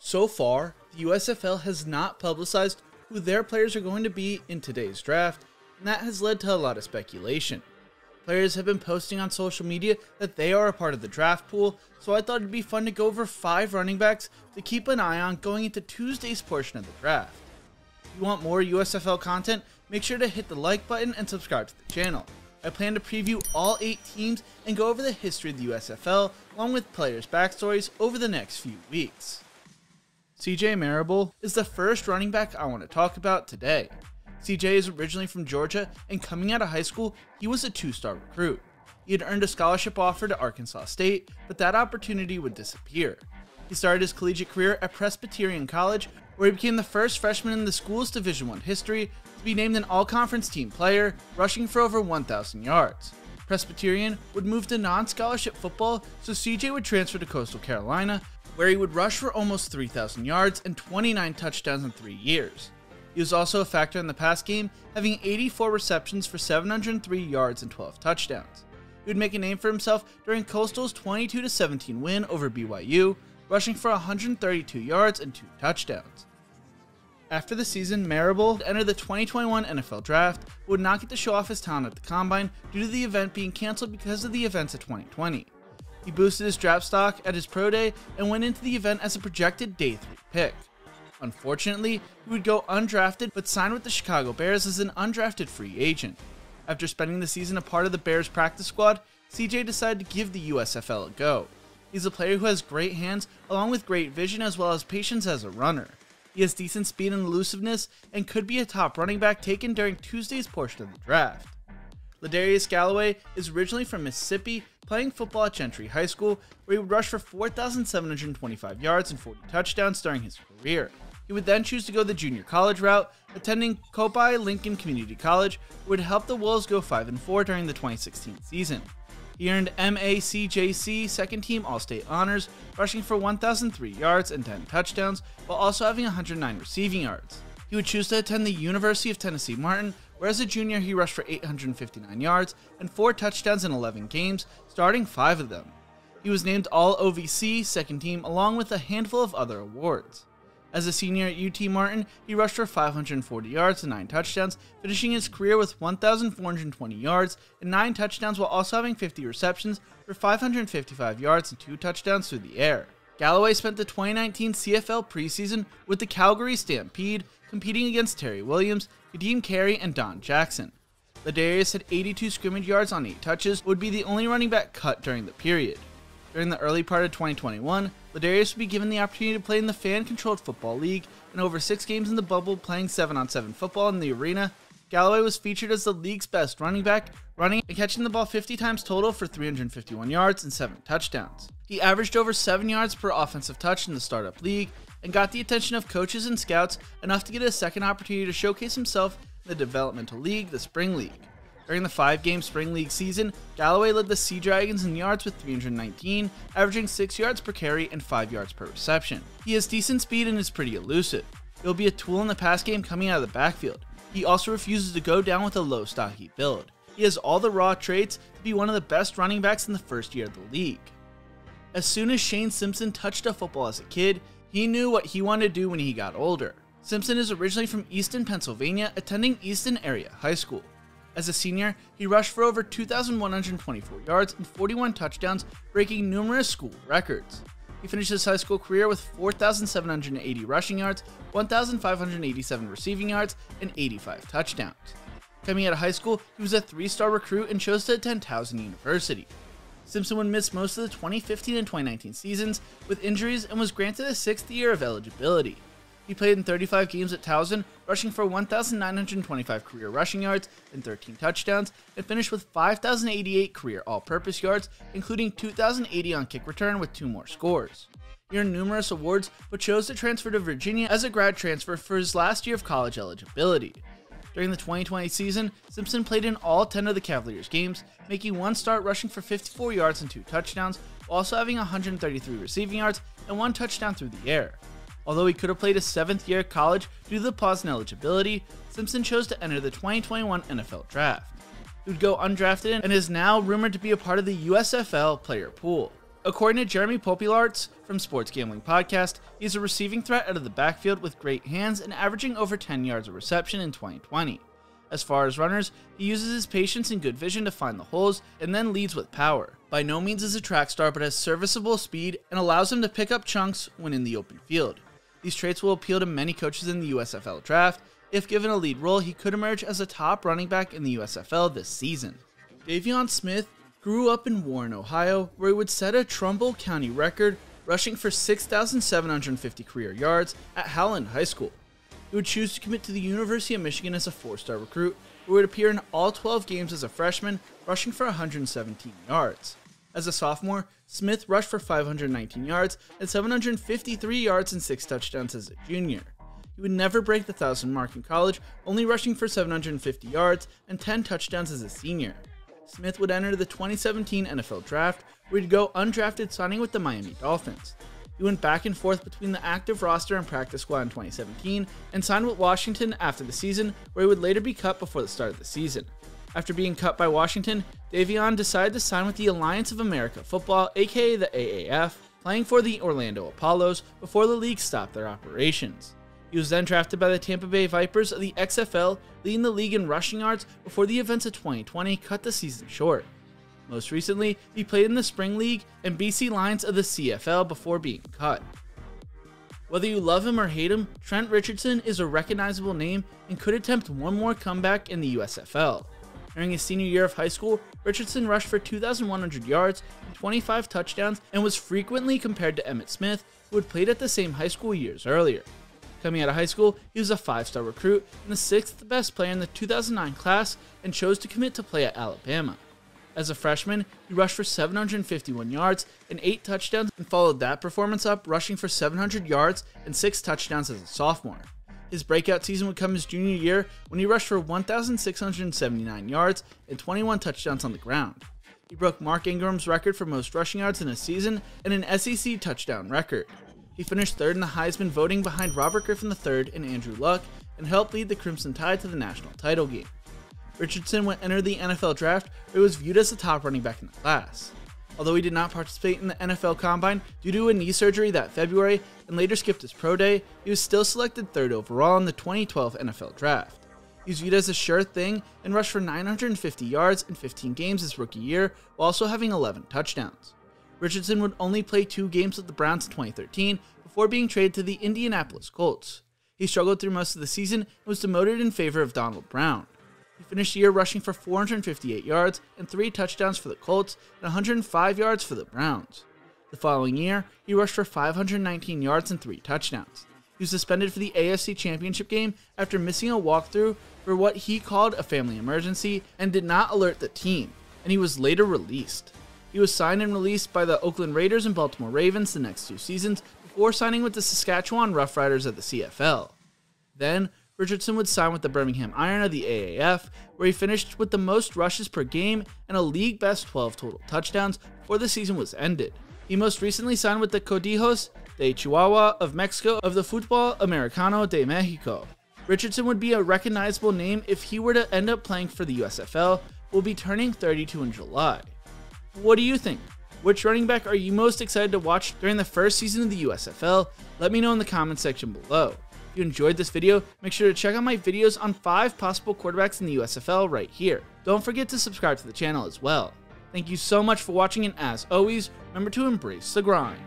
So far, the USFL has not publicized who their players are going to be in today's draft, and that has led to a lot of speculation. Players have been posting on social media that they are a part of the draft pool, so I thought it'd be fun to go over 5 running backs to keep an eye on going into Tuesday's portion of the draft. If you want more USFL content, make sure to hit the like button and subscribe to the channel. I plan to preview all 8 teams and go over the history of the USFL along with players' backstories over the next few weeks. CJ Marable is the first running back I want to talk about today. CJ is originally from Georgia, and coming out of high school, he was a 2-star recruit. He had earned a scholarship offer to Arkansas State, but that opportunity would disappear. He started his collegiate career at Presbyterian College, where he became the first freshman in the school's Division I history to be named an all-conference team player, rushing for over 1,000 yards. Presbyterian would move to non-scholarship football, so CJ would transfer to Coastal Carolina, where he would rush for almost 3,000 yards and 29 touchdowns in 3 years. He was also a factor in the pass game, having 84 receptions for 703 yards and 12 touchdowns. He would make a name for himself during Coastal's 22-17 win over BYU, rushing for 132 yards and 2 touchdowns. After the season, Marable entered the 2021 NFL Draft, but would not get to show off his talent at the Combine due to the event being cancelled because of the events of 2020. He boosted his draft stock at his pro day and went into the event as a projected day 3 pick. Unfortunately, he would go undrafted but signed with the Chicago Bears as an undrafted free agent. After spending the season a part of the Bears practice squad, CJ decided to give the USFL a go. He's a player who has great hands along with great vision as well as patience as a runner. He has decent speed and elusiveness and could be a top running back taken during Tuesday's portion of the draft. Ladarius Galloway is originally from Mississippi, playing football at Gentry High School, where he would rush for 4,725 yards and 40 touchdowns during his career. He would then choose to go the junior college route, attending Copi Lincoln Community College, where would help the Wolves go 5-4 during the 2016 season. He earned MACJC second-team All-State honors, rushing for 1,003 yards and 10 touchdowns, while also having 109 receiving yards. He would choose to attend the University of Tennessee Martin, where as a junior he rushed for 859 yards and 4 touchdowns in 11 games, starting 5 of them. He was named All-OVC second team along with a handful of other awards. As a senior at UT Martin, he rushed for 540 yards and 9 touchdowns, finishing his career with 1,420 yards and 9 touchdowns while also having 50 receptions for 555 yards and 2 touchdowns through the air. Galloway spent the 2019 CFL preseason with the Calgary Stampede, competing against Terry Williams, Kadeem Carey, and Don Jackson. Ladarius had 82 scrimmage yards on 8 touches, would be the only running back cut during the period. During the early part of 2021, Ladarius would be given the opportunity to play in the Fan-Controlled Football League, and over 6 games in the bubble playing 7-on-7 football in the arena, Galloway was featured as the league's best running back, running and catching the ball 50 times total for 351 yards and 7 touchdowns. He averaged over 7 yards per offensive touch in the startup league, and got the attention of coaches and scouts enough to get a second opportunity to showcase himself in the developmental league, the Spring League. During the 5-game Spring League season, Galloway led the Sea Dragons in yards with 319, averaging 6 yards per carry and 5 yards per reception. He has decent speed and is pretty elusive. He'll be a tool in the pass game coming out of the backfield. He also refuses to go down with a low stocky build. He has all the raw traits to be one of the best running backs in the first year of the league. As soon as Shane Simpson touched a football as a kid, he knew what he wanted to do when he got older. Simpson is originally from Easton, Pennsylvania, attending Easton Area High School. As a senior, he rushed for over 2,124 yards and 41 touchdowns, breaking numerous school records. He finished his high school career with 4,780 rushing yards, 1,587 receiving yards, and 85 touchdowns. Coming out of high school, he was a 3-star recruit and chose to attend Towson University. Simpson would miss most of the 2015 and 2019 seasons with injuries and was granted a 6th year of eligibility. He played in 35 games at Towson, rushing for 1,925 career rushing yards and 13 touchdowns, and finished with 5,088 career all-purpose yards, including 2,080 on kick return with 2 more scores. He earned numerous awards, but chose to transfer to Virginia as a grad transfer for his last year of college eligibility. During the 2020 season, Simpson played in all 10 of the Cavaliers games, making 1 start rushing for 54 yards and 2 touchdowns, while also having 133 receiving yards and 1 touchdown through the air. Although he could have played his 7th year at college due to the pause in eligibility, Simpson chose to enter the 2021 NFL Draft. He would go undrafted and is now rumored to be a part of the USFL player pool. According to Jeremy Popilarts from Sports Gambling Podcast, he's a receiving threat out of the backfield with great hands and averaging over 10 yards of reception in 2020. As far as runners, he uses his patience and good vision to find the holes and then leads with power. By no means is a track star, but has serviceable speed and allows him to pick up chunks when in the open field. These traits will appeal to many coaches in the USFL draft. If given a lead role, he could emerge as a top running back in the USFL this season. Davion Smith grew up in Warren, Ohio, where he would set a Trumbull County record, rushing for 6,750 career yards at Howland High School. He would choose to commit to the University of Michigan as a 4-star recruit, who would appear in all 12 games as a freshman, rushing for 117 yards. As a sophomore, Smith rushed for 519 yards and 753 yards and 6 touchdowns as a junior. He would never break the 1,000 mark in college, only rushing for 750 yards and 10 touchdowns as a senior. Smith would enter the 2017 NFL Draft, where he'd go undrafted, signing with the Miami Dolphins. He went back and forth between the active roster and practice squad in 2017 and signed with Washington after the season, where he would later be cut before the start of the season. After being cut by Washington, Davion decided to sign with the Alliance of America Football, aka the AAF, playing for the Orlando Apollos before the league stopped their operations. He was then drafted by the Tampa Bay Vipers of the XFL, leading the league in rushing yards before the events of 2020 cut the season short. Most recently, he played in the Spring League and BC Lions of the CFL before being cut. Whether you love him or hate him, Trent Richardson is a recognizable name and could attempt one more comeback in the USFL. During his senior year of high school, Richardson rushed for 2,100 yards and 25 touchdowns and was frequently compared to Emmitt Smith, who had played at the same high school years earlier. Coming out of high school, he was a 5-star recruit and the 6th best player in the 2009 class and chose to commit to play at Alabama. As a freshman, he rushed for 751 yards and 8 touchdowns and followed that performance up, rushing for 700 yards and 6 touchdowns as a sophomore. His breakout season would come his junior year when he rushed for 1,679 yards and 21 touchdowns on the ground. He broke Mark Ingram's record for most rushing yards in a season and an SEC touchdown record. He finished 3rd in the Heisman voting behind Robert Griffin III and Andrew Luck and helped lead the Crimson Tide to the national title game. Richardson would enter the NFL Draft, where he was viewed as the top running back in the class. Although he did not participate in the NFL Combine due to a knee surgery that February and later skipped his pro day, he was still selected 3rd overall in the 2012 NFL Draft. He was viewed as a sure thing and rushed for 950 yards in 15 games his rookie year, while also having 11 touchdowns. Richardson would only play 2 games with the Browns in 2013 before being traded to the Indianapolis Colts. He struggled through most of the season and was demoted in favor of Donald Brown. He finished the year rushing for 458 yards and 3 touchdowns for the Colts and 105 yards for the Browns. The following year, he rushed for 519 yards and 3 touchdowns. He was suspended for the AFC Championship game after missing a walkthrough for what he called a family emergency and did not alert the team, and he was later released. He was signed and released by the Oakland Raiders and Baltimore Ravens the next 2 seasons before signing with the Saskatchewan Roughriders of the CFL. Then, Richardson would sign with the Birmingham Iron of the AAF, where he finished with the most rushes per game and a league-best 12 total touchdowns before the season was ended. He most recently signed with the Codijos de Chihuahua of Mexico of the Fútbol Americano de Mexico. Richardson would be a recognizable name if he were to end up playing for the USFL, who will be turning 32 in July. What do you think? Which running back are you most excited to watch during the first season of the USFL? Let me know in the comments section below. If you enjoyed this video, make sure to check out my videos on 5 possible quarterbacks in the USFL right here. Don't forget to subscribe to the channel as well. Thank you so much for watching, and as always, remember to embrace the grind.